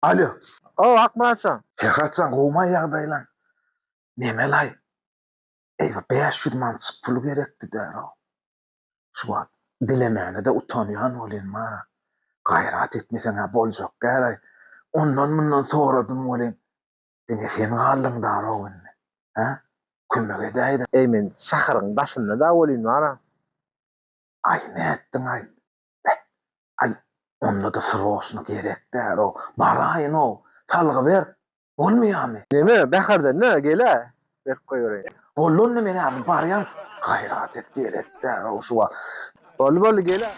Alo. O akmasan. Kaçsan gowma ýagdaýlan. Nemelay? 500 mançyk pul gerekdi däro. Şu wagt dilemäne de utanýan bolen mara. Gaýrat etmeseň ha boljak gäray. Ondan mundan soradym bolen. Diňe sen galdyň daro günne. Ha? Kömek edäýdi. Ey men şaharyň başynda da bolýan wara. Ay näetdiň ay? Ay onda da sırosunu gerek däro. Baraýyn o. Talgy ber. Bolmaýarmy? Neme beherde ne gele? Berip goýberýin. Bollun ne meni adım baryan. Gayrat et gerek däro şu wagt. Bolu gele.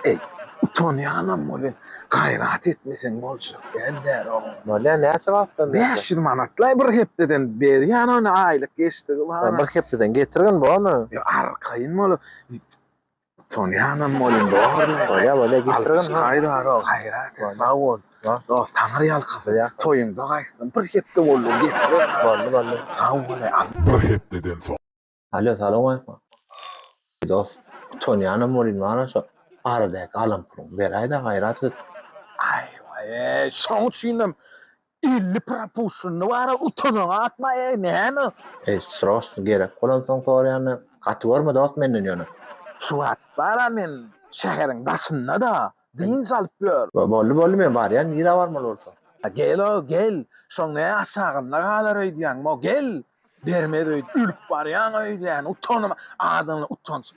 Ey, utanýanam bolen. Gayrat etmesen bolsa. Gel däro. Bola näçe wagtdan? 500 manatlay bir hepdeden berýän onu aýlyk geçdi gılan. Bir hepdeden getirgen bolmy? Ya arkaýyn boly. Utanýanam bolen doğru. Bola getirgen ha. Gaýra gayrat et. Sag bol. Dost tanır ýalkasy. Toýuňda gaýsyn bir hepde bolur getir. Bola. Sag bol. Bir hepdeden soň. Alo, salam alaykum. Dost, utanýanam bolýan wara şo. Arada kalan pulum beräýdi gaýrat et. Ay vay, şoň üçinem 50 proporsyonly wara utanaň atma näme? Ey, sros gerek bolan soň sorýany. Gaty görme dost menden ýöne. Şu atlara men şäheriň daşynda da din salyp ber. Boly men barýan ýere barmaly bolsa. Gel o gel. Şoň näme aşagynda galar öýdýän mo gel. Bermedi öýdü. Ülüp barýan öýdýän. Utanma adamly utanç.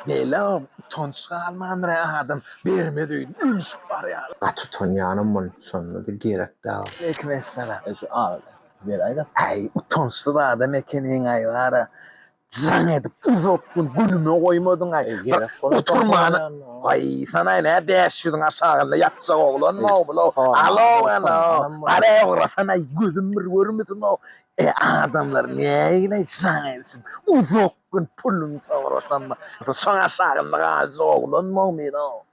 Gel o utanç galmandyr adam. Bermedi öýdü. Ülüp barýan. Gaty utanýanam bolýan şonda da gerek da. Ekmek sana. Şu arada beräýdi. Ay utançly da adam ekeniň aýwara. Can edip uzatpyn gülüme goýmadyň ay. Oturmana. Ay sana ne 500'ün aşağında yatacak oğlan mı o bula? Alo ana. Ara orasana gözüm bir görmesin o. Adamlar neyle can etsin. Uzakın pulun savrasan mı? Sana aşağında gazı oğlan mı o?